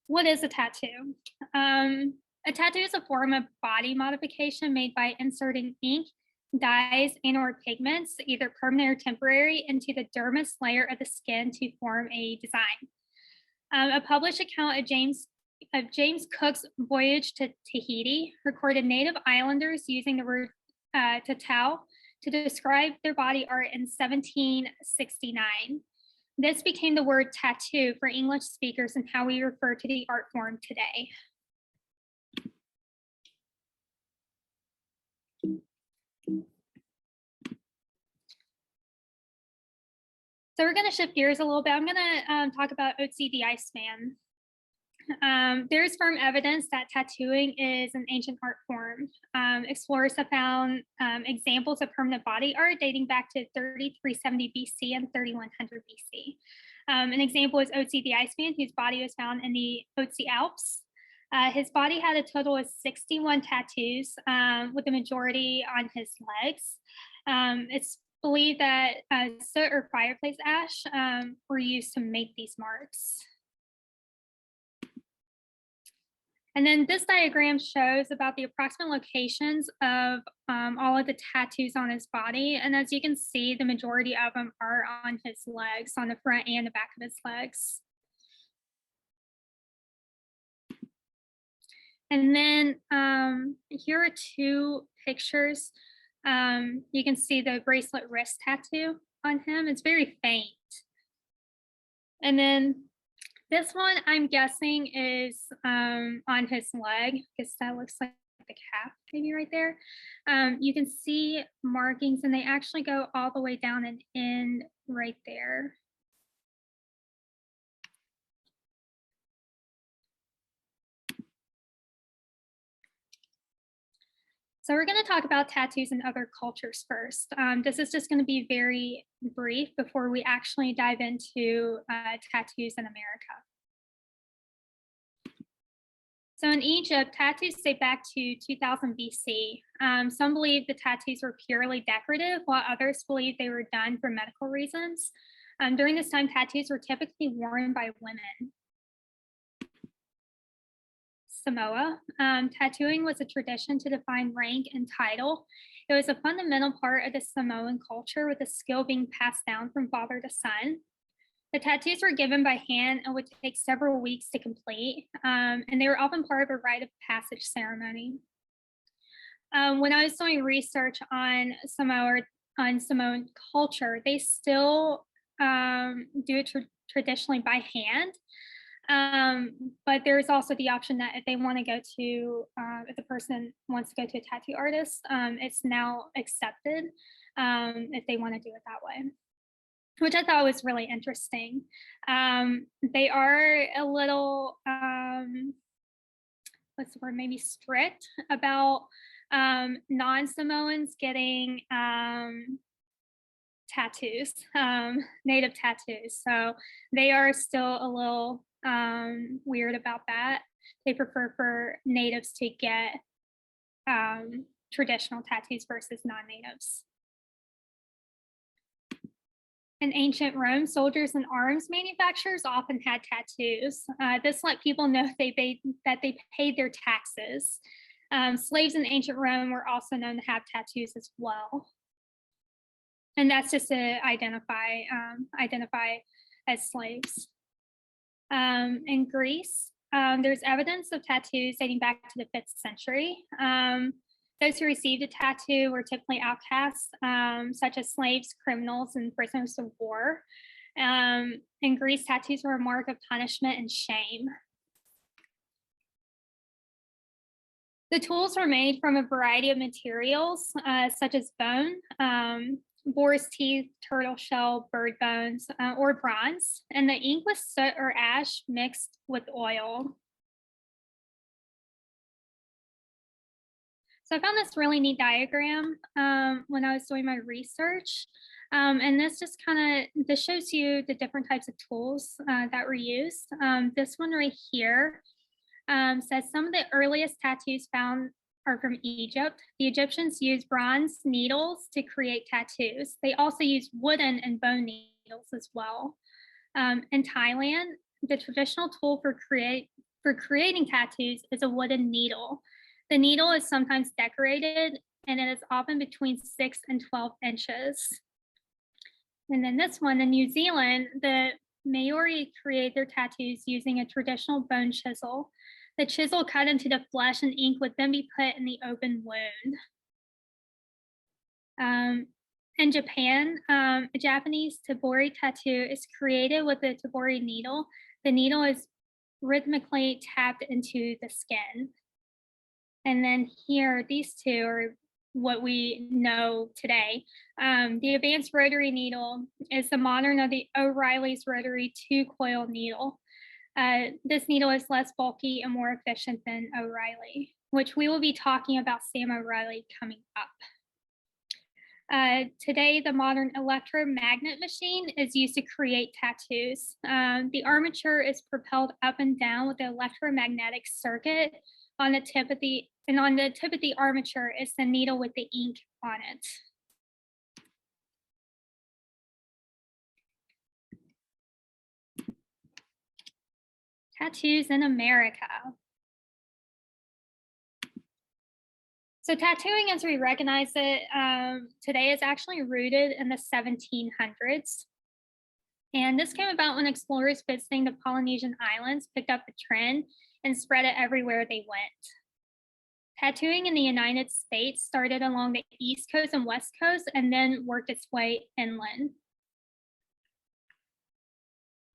What is a tattoo? A tattoo is a form of body modification made by inserting ink, dyes, and/or pigments, either permanent or temporary, into the dermis layer of the skin to form a design. A published account of James Cook's voyage to Tahiti recorded native islanders using the word tatau to describe their body art in 1769. This became the word tattoo for English speakers and how we refer to the art form today. So we're going to shift gears a little bit. I'm going to talk about Otzi the Iceman. There's firm evidence that tattooing is an ancient art form. Explorers have found examples of permanent body art dating back to 3370 BC and 3100 BC. An example is Otzi the Iceman, whose body was found in the Otzi Alps. His body had a total of 61 tattoos, with the majority on his legs. It's believed that soot or fireplace ash were used to make these marks. And then this diagram shows about the approximate locations of all of the tattoos on his body. And as you can see, the majority of them are on his legs, on the front and the back of his legs. And then here are two pictures. You can see the bracelet wrist tattoo on him. It's very faint. And then this one, I'm guessing, is on his leg, because that looks like the calf maybe right there. You can see markings, and they actually go all the way down and in right there. So we're going to talk about tattoos in other cultures first. This is just going to be very brief before we actually dive into tattoos in America. So in Egypt, tattoos date back to 2000 BC. Some believe the tattoos were purely decorative, while others believe they were done for medical reasons. During this time, tattoos were typically worn by women. Samoa, tattooing was a tradition to define rank and title. It was a fundamental part of the Samoan culture, with the skill being passed down from father to son. The tattoos were given by hand and would take several weeks to complete, and they were often part of a rite of passage ceremony. When I was doing research on Samoan culture, they still do it traditionally by hand. But there's also the option that if they want to go to, if the person wants to go to a tattoo artist, it's now accepted if they want to do it that way, which I thought was really interesting. They are a little, what's the word, maybe strict about non-Samoans getting tattoos, native tattoos. So they are still a little weird about that. They prefer for natives to get traditional tattoos versus non-natives. In ancient Rome, soldiers and arms manufacturers often had tattoos. This let people know that they paid their taxes. Slaves in ancient Rome were also known to have tattoos as well. And that's just to identify as slaves. In Greece, there's evidence of tattoos dating back to the 5th century. Those who received a tattoo were typically outcasts, such as slaves, criminals, and prisoners of war. In Greece, tattoos were a mark of punishment and shame. The tools were made from a variety of materials, such as bone, boar's teeth, turtle shell, bird bones, or bronze, and the ink was soot or ash mixed with oil. So I found this really neat diagram when I was doing my research. And this just this shows you the different types of tools that were used. This one right here says some of the earliest tattoos found are from Egypt. The Egyptians used bronze needles to create tattoos. They also used wooden and bone needles as well. In Thailand, the traditional tool for for creating tattoos is a wooden needle. The needle is sometimes decorated, and it is often between 6 and 12 inches. And then this one in New Zealand, the Maori create their tattoos using a traditional bone chisel. The chisel cut into the flesh and ink would then be put in the open wound. In Japan, a Japanese tabori tattoo is created with a tabori needle. The needle is rhythmically tapped into the skin. And then here, these two are what we know today. The advanced rotary needle is the modern of the O'Reilly's rotary 2-coil needle. This needle is less bulky and more efficient than O'Reilly, which we will be talking about Sam O'Reilly coming up. Today, the modern electromagnet machine is used to create tattoos. The armature is propelled up and down with the electromagnetic circuit on the tip of the armature is the needle with the ink on it. Tattoos in America. So tattooing as we recognize it today is actually rooted in the 1700s. And this came about when explorers visiting the Polynesian islands picked up the trend and spread it everywhere they went. Tattooing in the United States started along the East Coast and West Coast and then worked its way inland.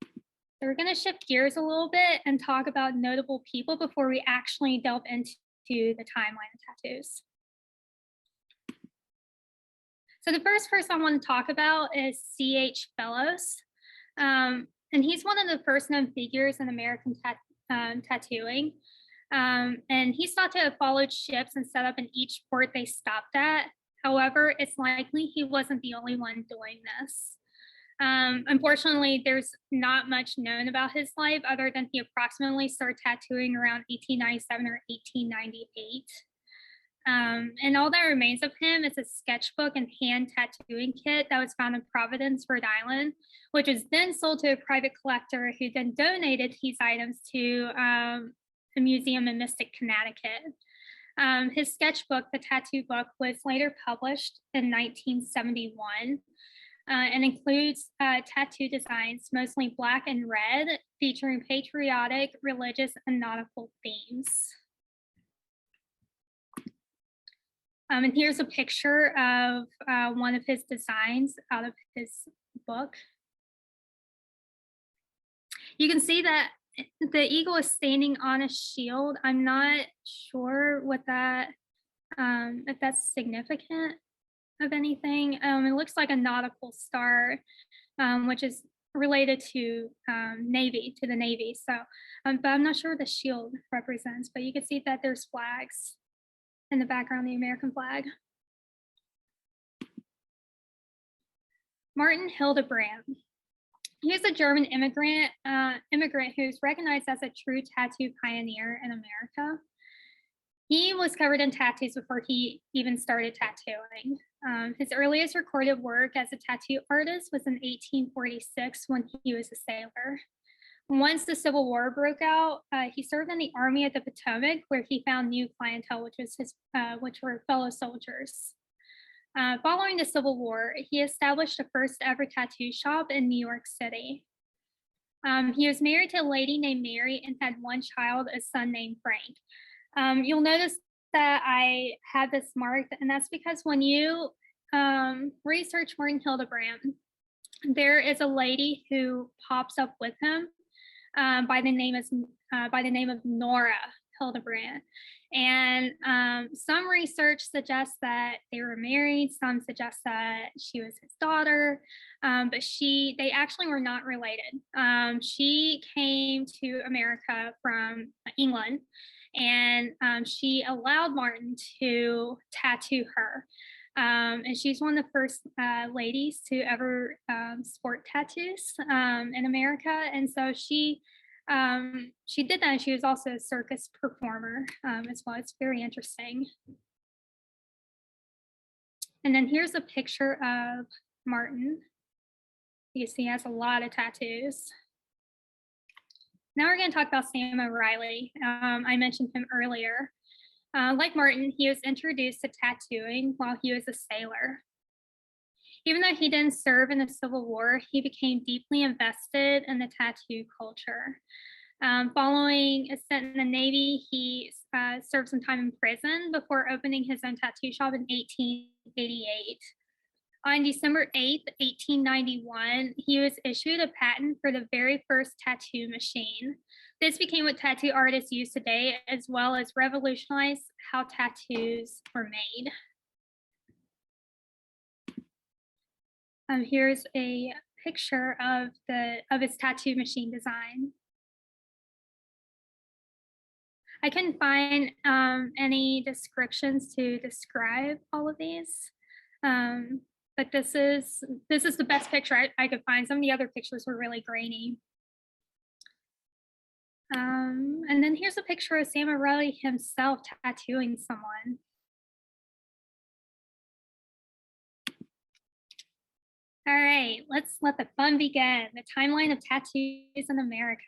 So we're going to shift gears a little bit and talk about notable people before we actually delve into the timeline of tattoos. So the first person I want to talk about is C.H. Fellows. And he's one of the first known figures in American tattooing. And he's thought to have followed ships and set up in each port they stopped at. However, it's likely he wasn't the only one doing this. Unfortunately, there's not much known about his life other than he approximately started tattooing around 1897 or 1898. And all that remains of him is a sketchbook and hand tattooing kit that was found in Providence, Rhode Island, which was then sold to a private collector who then donated these items to a museum in Mystic, Connecticut. His sketchbook, the tattoo book, was later published in 1971 and includes tattoo designs, mostly black and red, featuring patriotic, religious, and nautical themes. And here's a picture of one of his designs out of his book. You can see that the eagle is standing on a shield. I'm not sure what that, if that's significant of anything. It looks like a nautical star, which is related to the Navy. So, but I'm not sure what the shield represents, but you can see that there's flags in the background, the American flag. Martin Hildebrandt. He was a German immigrant who's recognized as a true tattoo pioneer in America. He was covered in tattoos before he even started tattooing. His earliest recorded work as a tattoo artist was in 1846 when he was a sailor. Once the Civil War broke out, he served in the Army of the Potomac, where he found new clientele, which were fellow soldiers. Following the Civil War, he established the first ever tattoo shop in New York City. He was married to a lady named Mary and had one child, a son named Frank. You'll notice that I had this marked, and that's because when you research Martin Hildebrandt, there is a lady who pops up with him by the name of Nora Hildebrandt. And some research suggests that they were married, some suggest that she was his daughter, but they actually were not related. She came to America from England, and she allowed Martin to tattoo her. And she's one of the first ladies to ever sport tattoos in America. And so she did that, and she was also a circus performer as well. It's very interesting. And then here's a picture of Martin. You see he has a lot of tattoos. Now we're going to talk about Sam O'Reilly. I mentioned him earlier. Like Martin, he was introduced to tattooing while he was a sailor. Even though he didn't serve in the Civil War, he became deeply invested in the tattoo culture. Following a stint in the Navy, he served some time in prison before opening his own tattoo shop in 1888. On December 8th, 1891, he was issued a patent for the very first tattoo machine. This became what tattoo artists use today, as well as revolutionized how tattoos were made. Here's a picture of his tattoo machine design. I couldn't find any descriptions to describe all of these, but this is the best picture I could find. Some of the other pictures were really grainy. And then here's a picture of Sam O'Reilly himself tattooing someone. All right, let's let the fun begin. The timeline of tattoos in America.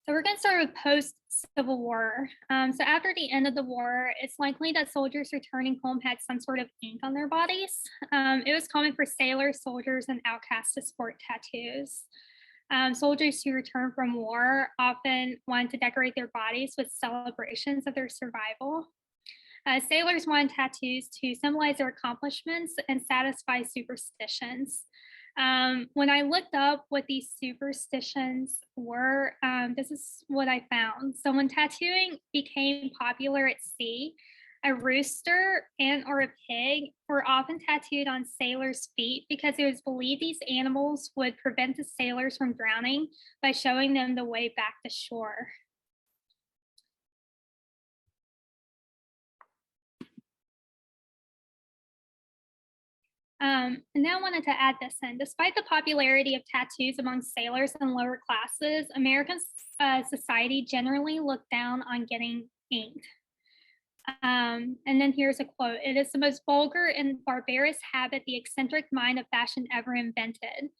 So we're going to start with post-Civil War. So after the end of the war, it's likely that soldiers returning home had some sort of ink on their bodies. It was common for sailors, soldiers, and outcasts to sport tattoos. Soldiers who returned from war often wanted to decorate their bodies with celebrations of their survival. Sailors wanted tattoos to symbolize their accomplishments and satisfy superstitions. When I looked up what these superstitions were, this is what I found. So when tattooing became popular at sea, a rooster and or a pig were often tattooed on sailors' feet because it was believed these animals would prevent the sailors from drowning by showing them the way back to shore. And now I wanted to add this in. Despite the popularity of tattoos among sailors and lower classes, American society generally looked down on getting inked. And then here's a quote. "It is the most vulgar and barbarous habit the eccentric mind of fashion ever invented.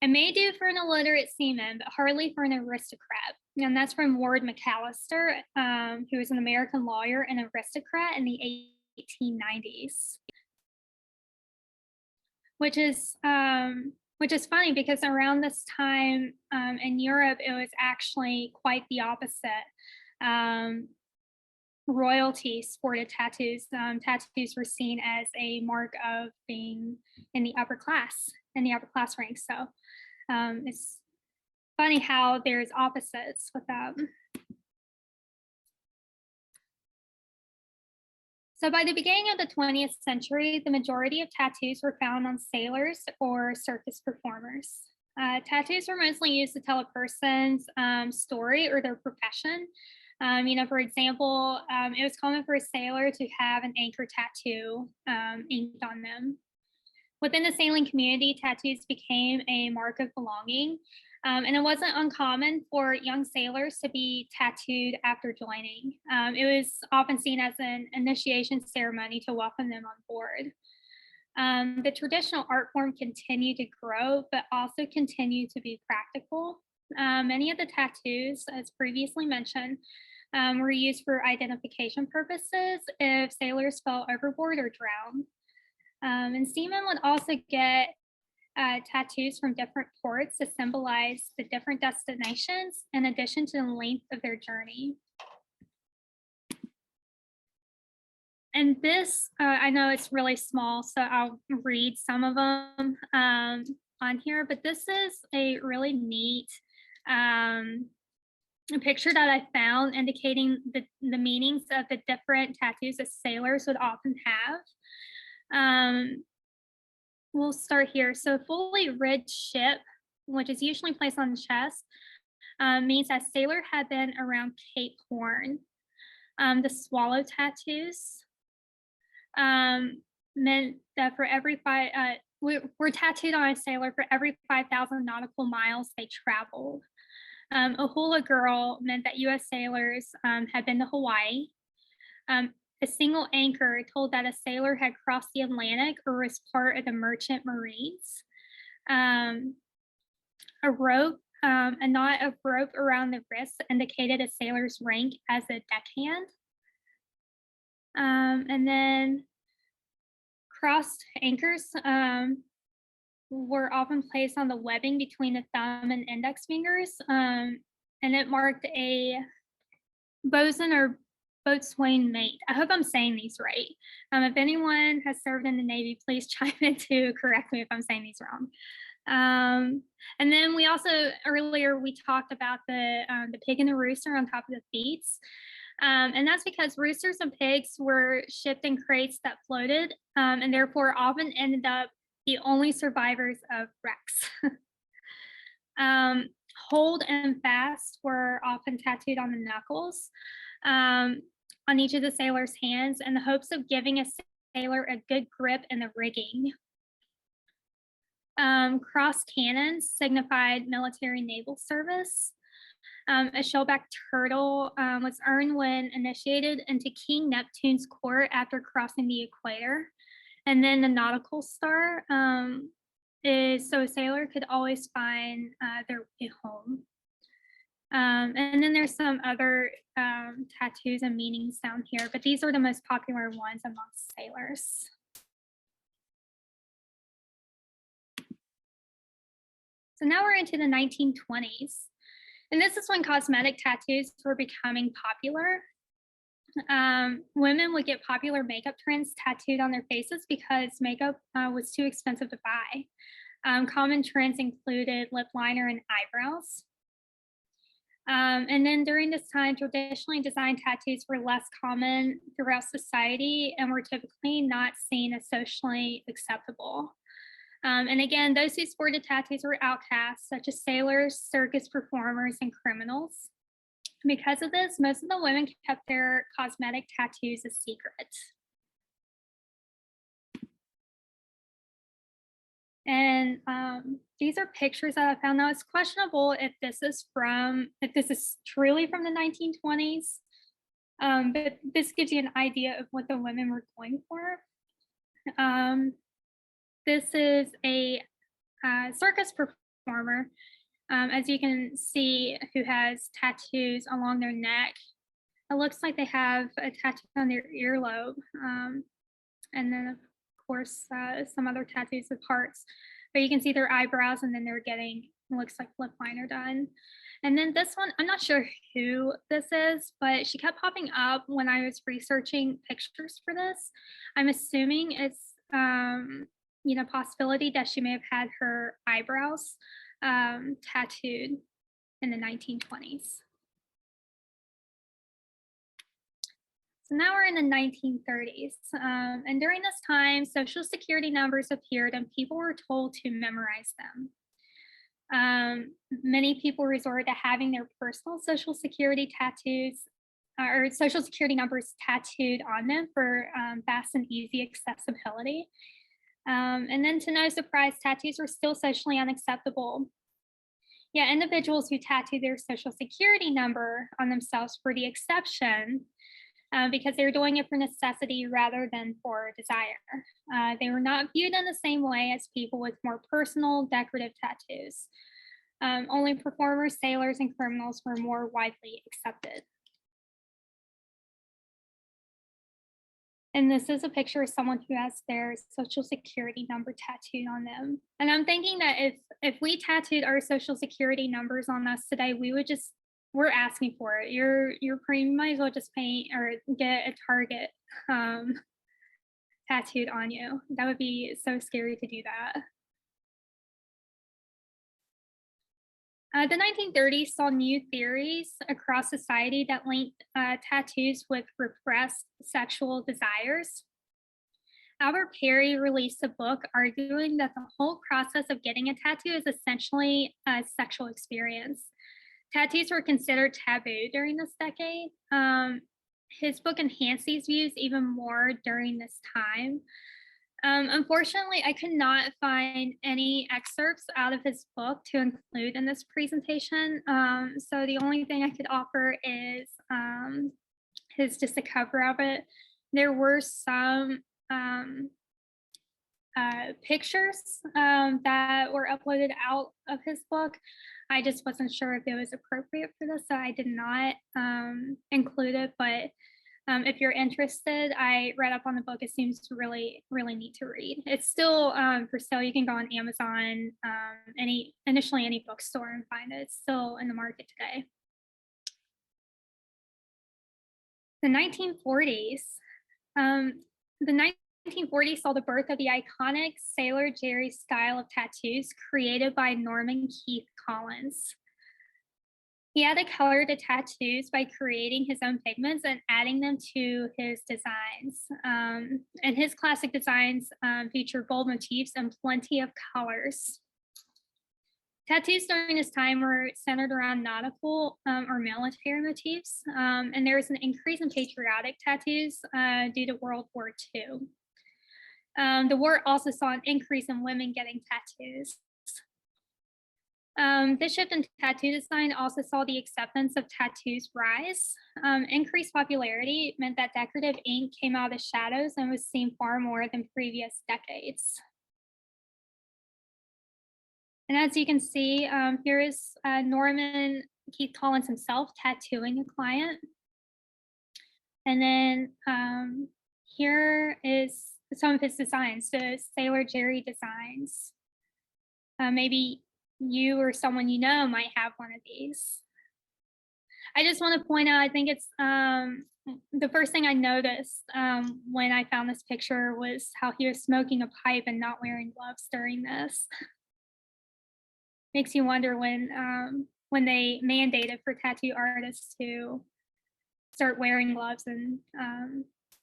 It may do for an illiterate seaman, but hardly for an aristocrat." And that's from Ward McAllister, who was an American lawyer and aristocrat in the 1890s. Which is funny because around this time in Europe, it was actually quite the opposite. Royalty sported tattoos. Tattoos were seen as a mark of being in the upper class ranks. So it's funny how there's opposites with them. So by the beginning of the 20th century, the majority of tattoos were found on sailors or circus performers. Tattoos were mostly used to tell a person's story or their profession. For example, it was common for a sailor to have an anchor tattoo inked on them. Within the sailing community, tattoos became a mark of belonging. And it wasn't uncommon for young sailors to be tattooed after joining. It was often seen as an initiation ceremony to welcome them on board. The traditional art form continued to grow, but also continued to be practical. Many of the tattoos, as previously mentioned, were used for identification purposes if sailors fell overboard or drowned. And seamen would also get tattoos from different ports to symbolize the different destinations in addition to the length of their journey. And this, I know it's really small, so I'll read some of them on here, but this is a really neat picture that I found indicating the meanings of the different tattoos that sailors would often have. We'll start here. So fully rigged ship, which is usually placed on the chest, means that sailor had been around Cape Horn. The swallow tattoos meant that for every were tattooed on a sailor for every 5,000 nautical miles they traveled. A hula girl meant that U.S. sailors had been to Hawaii. A single anchor told that a sailor had crossed the Atlantic or was part of the merchant marines. A rope, a knot of rope around the wrist indicated a sailor's rank as a deckhand. And then crossed anchors were often placed on the webbing between the thumb and index fingers, and it marked a bosun or boatswain mate. I hope I'm saying these right. If anyone has served in the Navy, please chime in to correct me if I'm saying these wrong. And then we also earlier we talked about the pig and the rooster on top of the feet. And that's because roosters and pigs were shipped in crates that floated, and therefore often ended up the only survivors of wrecks. Hold and fast were often tattooed on the knuckles on each of the sailors' hands in the hopes of giving a sailor a good grip in the rigging. Cross cannons signified military naval service. A shellback turtle was earned when initiated into King Neptune's court after crossing the equator. And then the nautical star is so a sailor could always find their way home. And then there's some other tattoos and meanings down here, but these are the most popular ones amongst sailors. So now we're into the 1920s. And this is when cosmetic tattoos were becoming popular. Women would get popular makeup trends tattooed on their faces because makeup was too expensive to buy. Common trends included lip liner and eyebrows. And then during this time, traditionally designed tattoos were less common throughout society and were typically not seen as socially acceptable. And again, those who sported tattoos were outcasts, such as sailors, circus performers, and criminals. Because of this, most of the women kept their cosmetic tattoos a secret. And these are pictures that I found. Now it's questionable if this is truly from the 1920s, but this gives you an idea of what the women were going for. This is a circus performer, as you can see, who has tattoos along their neck. It looks like they have a tattoo on their earlobe, and then of course some other tattoos of hearts. But you can see their eyebrows, and then they're getting, looks like lip liner done. And then this one, I'm not sure who this is, but she kept popping up when I was researching pictures for this. I'm assuming it's possibility that she may have had her eyebrows tattooed in the 1920s. So now we're in the 1930s. And during this time, social security numbers appeared and people were told to memorize them. Many people resorted to having their personal social security tattoos or social security numbers tattooed on them for fast and easy accessibility. And then to no surprise, tattoos were still socially unacceptable. Yeah, individuals who tattooed their social security number on themselves were the exception because they were doing it for necessity rather than for desire. They were not viewed in the same way as people with more personal decorative tattoos. Only performers, sailors, and criminals were more widely accepted. And this is a picture of someone who has their social security number tattooed on them. And I'm thinking that if we tattooed our social security numbers on us today, we're asking for it. You might as well just paint or get a Target tattooed on you. That would be so scary to do that. The 1930s saw new theories across society that linked tattoos with repressed sexual desires. Albert Perry released a book arguing that the whole process of getting a tattoo is essentially a sexual experience. Tattoos were considered taboo during this decade. His book enhanced these views even more during this time. Unfortunately, I could not find any excerpts out of his book to include in this presentation. So the only thing I could offer is just a cover of it. There were some pictures that were uploaded out of his book. I just wasn't sure if it was appropriate for this, so I did not include it. But if you're interested, I read up on the book. It seems really, really neat to read. It's still for sale. You can go on Amazon, any bookstore and find it. It's still in the market today. The 1940s. The 1940s saw the birth of the iconic Sailor Jerry style of tattoos created by Norman Keith Collins. He added color to tattoos by creating his own pigments and adding them to his designs. And his classic designs feature bold motifs and plenty of colors. Tattoos during this time were centered around nautical or military motifs, and there was an increase in patriotic tattoos due to World War II. The war also saw an increase in women getting tattoos. This shift in tattoo design also saw the acceptance of tattoos rise. Increased popularity meant that decorative ink came out of the shadows and was seen far more than previous decades. And as you can see, here is Norman Keith Collins himself tattooing a client. And then here is some of his designs, the Sailor Jerry designs. Maybe you or someone you know might have one of these. I just want to point out, I think it's the first thing I noticed when I found this picture was how he was smoking a pipe and not wearing gloves during this. Makes you wonder when they mandated for tattoo artists to start wearing gloves and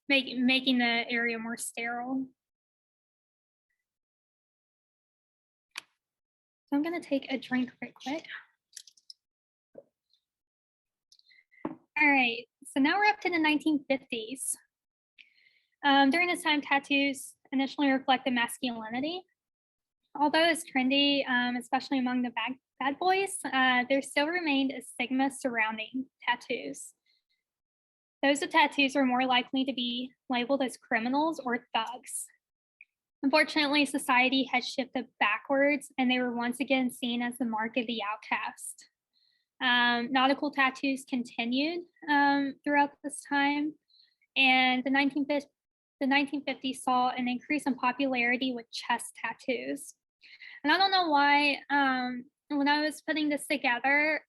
making the area more sterile. So I'm gonna take a drink right quick. All right, so now we're up to the 1950s. During this time, tattoos initially reflected masculinity. Although it's trendy, especially among the bad boys, there still remained a stigma surrounding tattoos. Those with tattoos were more likely to be labeled as criminals or thugs. Unfortunately, society had shifted backwards and they were once again seen as the mark of the outcast. Nautical tattoos continued throughout this time, and the 1950s saw an increase in popularity with chest tattoos. And I don't know why, when I was putting this together,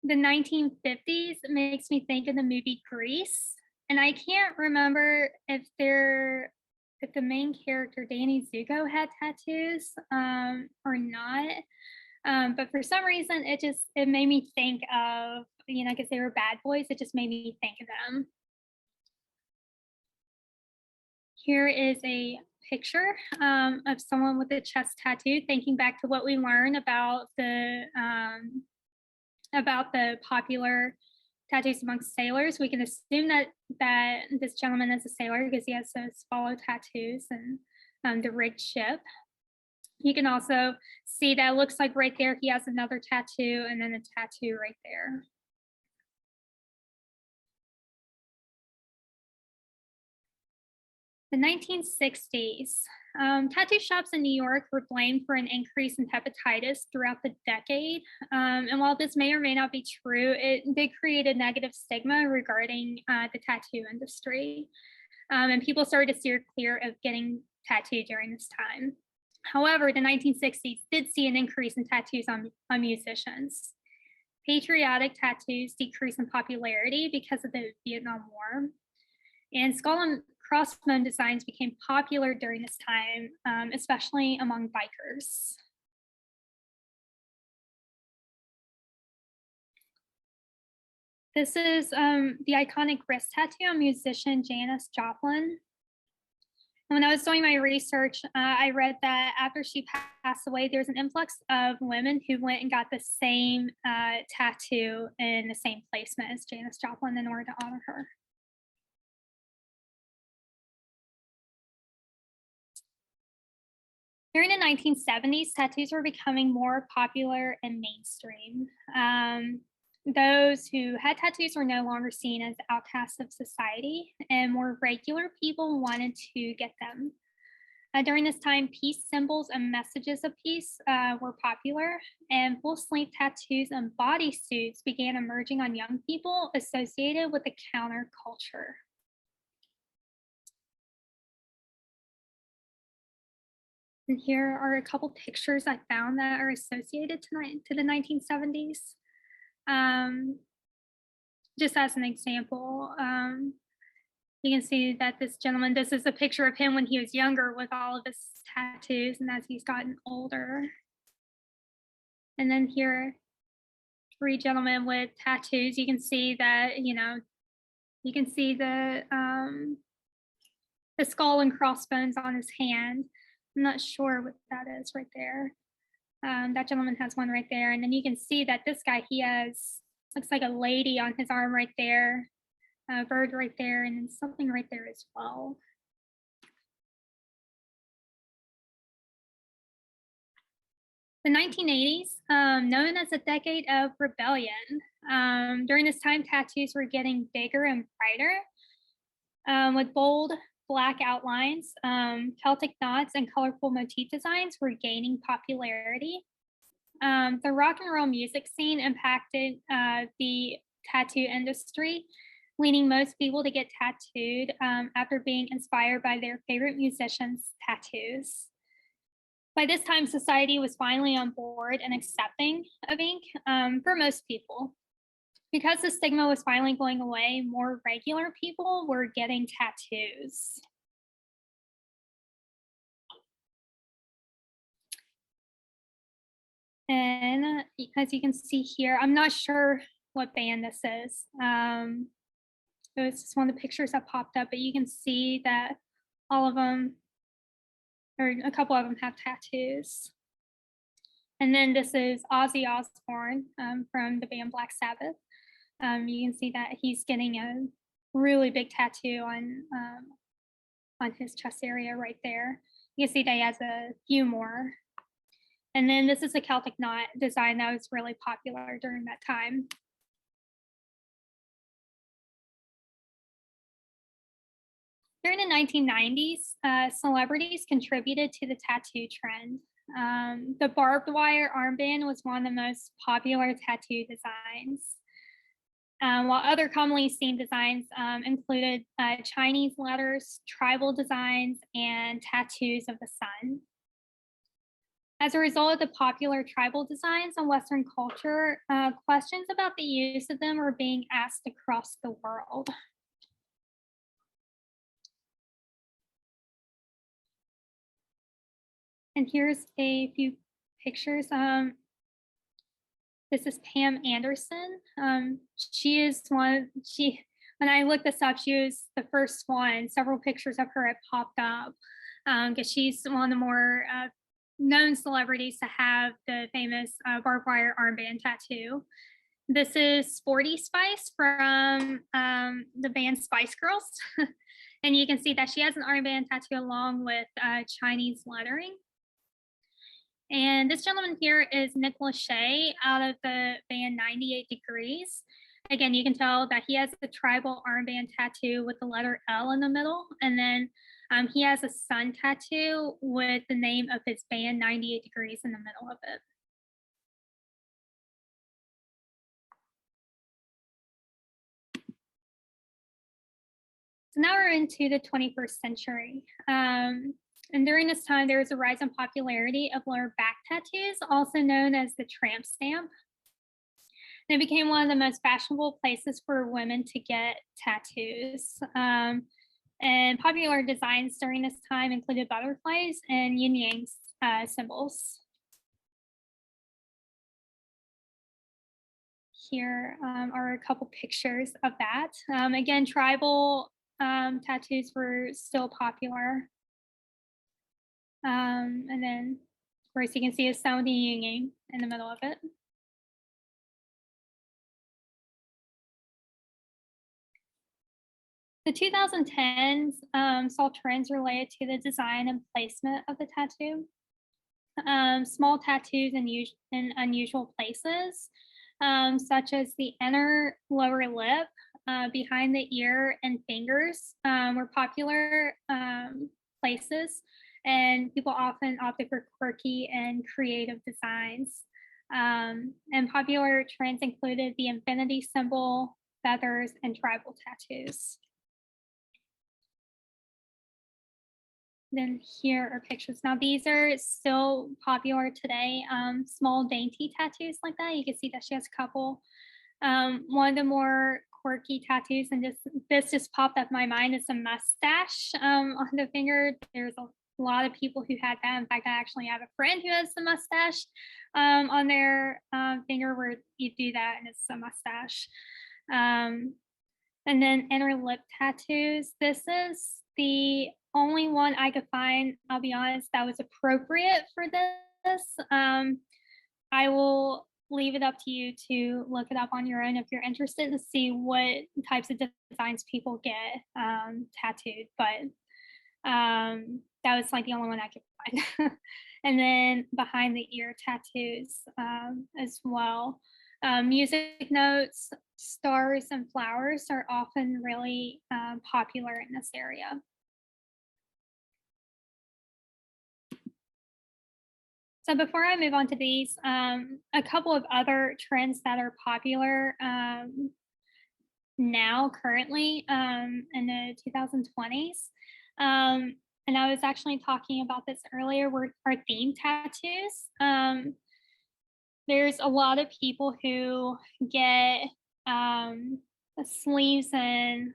the 1950s makes me think of the movie Grease. And I can't remember if the main character, Danny Zuko, had tattoos or not. But for some reason, it made me think of, because they were bad boys, it just made me think of them. Here is a picture of someone with a chest tattoo, thinking back to what we learned about the popular tattoos amongst sailors. We can assume that this gentleman is a sailor because he has those swallow tattoos and the rigged ship. You can also see that it looks like right there he has another tattoo and then a tattoo right there. The 1960s. Tattoo shops in New York were blamed for an increase in hepatitis throughout the decade. And while this may or may not be true, it did create a negative stigma regarding the tattoo industry. And people started to steer clear of getting tattooed during this time. However, the 1960s did see an increase in tattoos on musicians. Patriotic tattoos decreased in popularity because of the Vietnam War. And skull and crossbone designs became popular during this time, especially among bikers. This is the iconic wrist tattoo on musician Janis Joplin. And when I was doing my research, I read that after she passed away, there's an influx of women who went and got the same tattoo in the same placement as Janis Joplin in order to honor her. During the 1970s, tattoos were becoming more popular and mainstream. those who had tattoos were no longer seen as outcasts of society, and more regular people wanted to get them. During this time, peace symbols and messages of peace were popular, and full sleeve tattoos and bodysuits began emerging on young people associated with the counterculture. And here are a couple pictures I found that are associated to the 1970s. Just as an example, you can see that this gentleman, this is a picture of him when he was younger with all of his tattoos and as he's gotten older. And then here, 3 gentlemen with tattoos. You can see that, you can see the skull and crossbones on his hand. I'm not sure what that is right there. That gentleman has one right there. And then you can see that this guy, he has, looks like a lady on his arm right there, a bird right there, and then something right there as well. The 1980s, known as a decade of rebellion. During this time, tattoos were getting bigger and brighter, with bold black outlines. Celtic knots and colorful motif designs were gaining popularity. The rock and roll music scene impacted the tattoo industry, leading most people to get tattooed after being inspired by their favorite musicians' tattoos. By this time, society was finally on board and accepting of ink for most people. Because the stigma was finally going away, more regular people were getting tattoos. And as you can see here, I'm not sure what band this is. It was just one of the pictures that popped up, but you can see that all of them, or a couple of them, have tattoos. And then this is Ozzy Osbourne from the band Black Sabbath. You can see that he's getting a really big tattoo on his chest area right there. You can see that he has a few more. And then this is a Celtic knot design that was really popular during that time. During the 1990s, celebrities contributed to the tattoo trend. The barbed wire armband was one of the most popular tattoo designs. While other commonly seen designs included Chinese letters, tribal designs, and tattoos of the sun. As a result of the popular tribal designs in Western culture, questions about the use of them are being asked across the world. And here's a few pictures. This is Pam Anderson. She is when I looked this up, she was the first one. Several pictures of her had popped up because she's one of the more known celebrities to have the famous barbed wire armband tattoo. This is Sporty Spice from the band Spice Girls. And you can see that she has an armband tattoo along with Chinese lettering. And this gentleman here is Nick Lachey out of the band 98 Degrees. Again, you can tell that he has a tribal armband tattoo with the letter L in the middle. And then he has a sun tattoo with the name of his band 98 Degrees in the middle of it. So now we're into the 21st century. And during this time, there was a rise in popularity of lower back tattoos, also known as the tramp stamp. And it became one of the most fashionable places for women to get tattoos. And popular designs during this time included butterflies and yin yang symbols. Here are a couple pictures of that. Again, tribal tattoos were still popular. And then, of course, you can see a sun yin yang in the middle of it. The 2010s saw trends related to the design and placement of the tattoo. Small tattoos in unusual places such as the inner lower lip, behind the ear, and fingers were popular places, and people often opted for quirky and creative designs. And popular trends included the infinity symbol, feathers, and tribal tattoos. Then here are pictures. Now these are still popular today. Small dainty tattoos like that. You can see that she has a couple. One of the more quirky tattoos, and this just popped up in my mind, is a mustache on the finger. There's a lot of people who had that. In fact, I actually have a friend who has a mustache on their finger, where you do that and it's a mustache. And then inner lip tattoos. This is the only one I could find, I'll be honest, that was appropriate for this. I will leave it up to you to look it up on your own if you're interested to see what types of designs people get tattooed. But that was like the only one I could find. And then behind the ear tattoos as well. Music notes, stars, and flowers are often really popular in this area. So before I move on to these, a couple of other trends that are popular now currently in the 2020s. And I was actually talking about this earlier, are theme tattoos. There's a lot of people who get sleeves and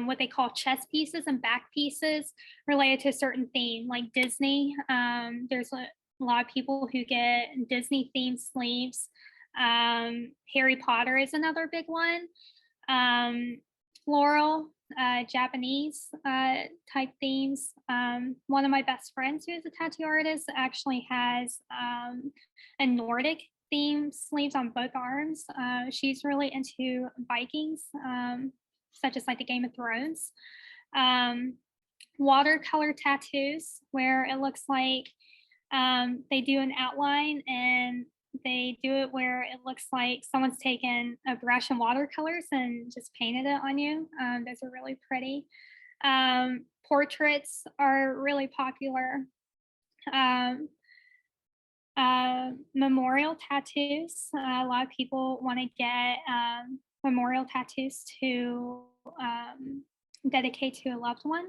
what they call chest pieces and back pieces related to a certain theme, like Disney. There's a lot of people who get Disney themed sleeves. Harry Potter is another big one. Floral, Japanese type themes. One of my best friends who is a tattoo artist actually has a Nordic theme sleeves on both arms. She's really into Vikings, such as like the Game of Thrones. Watercolor tattoos, where it looks like they do an outline and they do it where it looks like someone's taken a brush and watercolors and just painted it on you. Those are really pretty. Portraits are really popular. Memorial tattoos. A lot of people want to get memorial tattoos to dedicate to a loved one,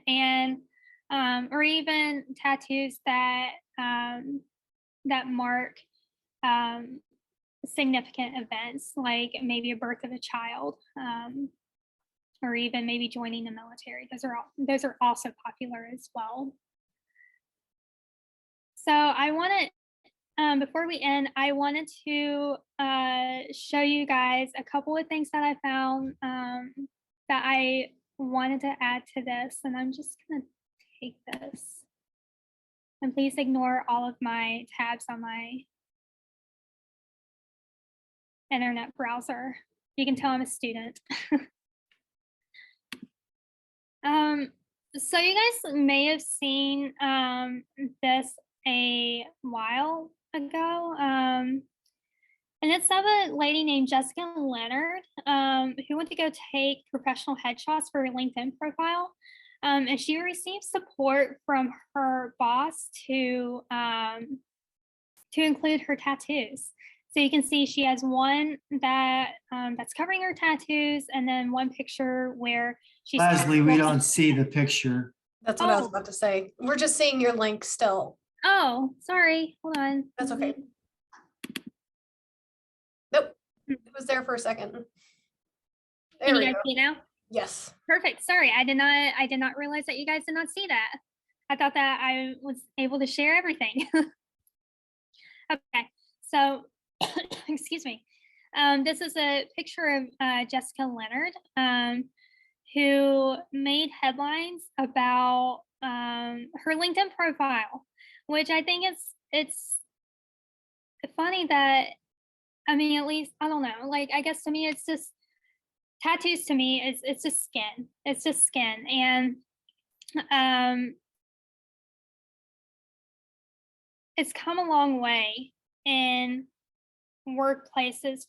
and or even tattoos that that mark significant events, like maybe a birth of a child, or even maybe joining the military. Those are also popular as well. So I wanted, before we end, I wanted to show you guys a couple of things that I found that I wanted to add to this, and I'm just gonna take this. And please ignore all of my tabs on my internet browser. You can tell I'm a student. So you guys may have seen this a while ago. And it's of a lady named Jessica Leonard who went to go take professional headshots for her LinkedIn profile. And she received support from her boss to include her tattoos. So you can see she has one that that's covering her tattoos, and then one picture where she's. Leslie, we don't see the picture. That's what I was about to say. We're just seeing your link still. Oh, sorry. Hold on. That's okay. Nope. It was there for a second. There Can we you guys go. see now? Yes. Perfect. Sorry, I did not realize that you guys did not see that. I thought that I was able to share everything. Okay, so excuse me. This is a picture of Jessica Leonard, who made headlines about her LinkedIn profile, which I think it's funny that, I mean, at least, I don't know, like, I guess to me, it's just tattoos to me, it's just skin. It's just skin. And it's come a long way in workplaces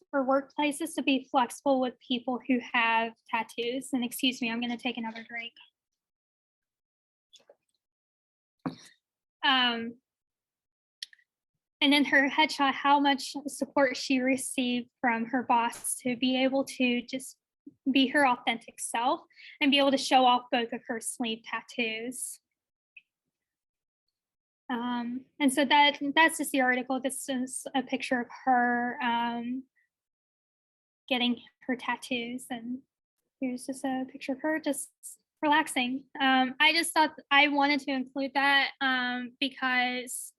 to be flexible with people who have tattoos. And excuse me, I'm going to take another drink. And in her headshot, how much support she received from her boss to be able to just be her authentic self and be able to show off both of her sleeve tattoos. And so that's just the article. This is a picture of her getting her tattoos, and here's just a picture of her just relaxing. I just thought I wanted to include that because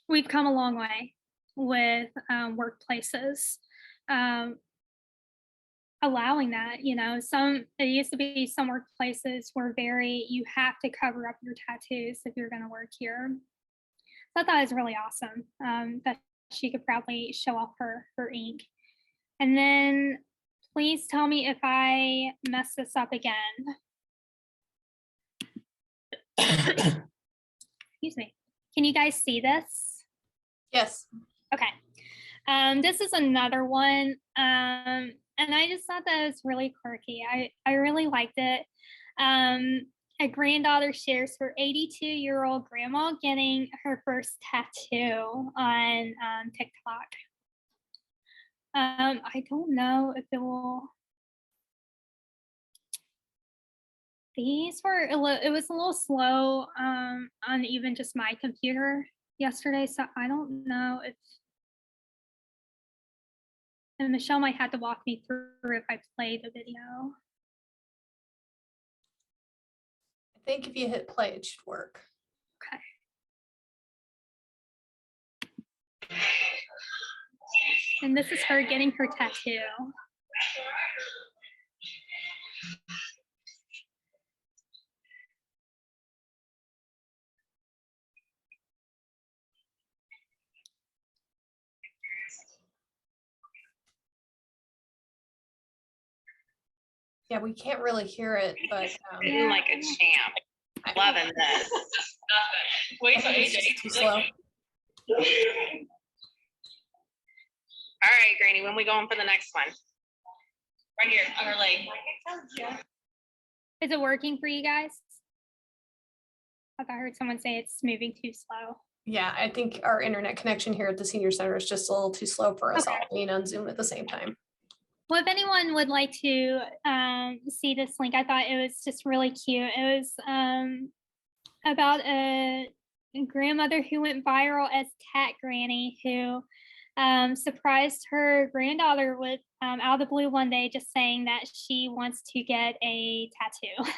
we've come a long way with workplaces allowing that. There used to be some workplaces were you have to cover up your tattoos if you're going to work here. So I thought it was really awesome that she could proudly show off her ink. And then please tell me if I mess this up again. Excuse me. Can you guys see this? Yes. Okay. This is another one. And I just thought that was really quirky. I really liked it. A granddaughter shares her 82-year-old grandma getting her first tattoo on TikTok. I don't know if it will. It was a little slow on even just my computer yesterday, so I don't know if. And Michelle might have to walk me through if I play the video. I think if you hit play, it should work. Okay. And this is her getting her tattoo. Yeah, we can't really hear it, but Feeling like a champ. Loving this. Wait, so it's too slow. All right, Granny, when we going for the next one? Right here on her leg. Is it working for you guys? I thought I heard someone say it's moving too slow. Yeah, I think our internet connection here at the senior center is just a little too slow for us Okay. all being on Zoom at the same time. Well, if anyone would like to see this link, I thought it was just really cute. It was about a grandmother who went viral as Tat Granny, who surprised her granddaughter with out of the blue one day, just saying that she wants to get a tattoo.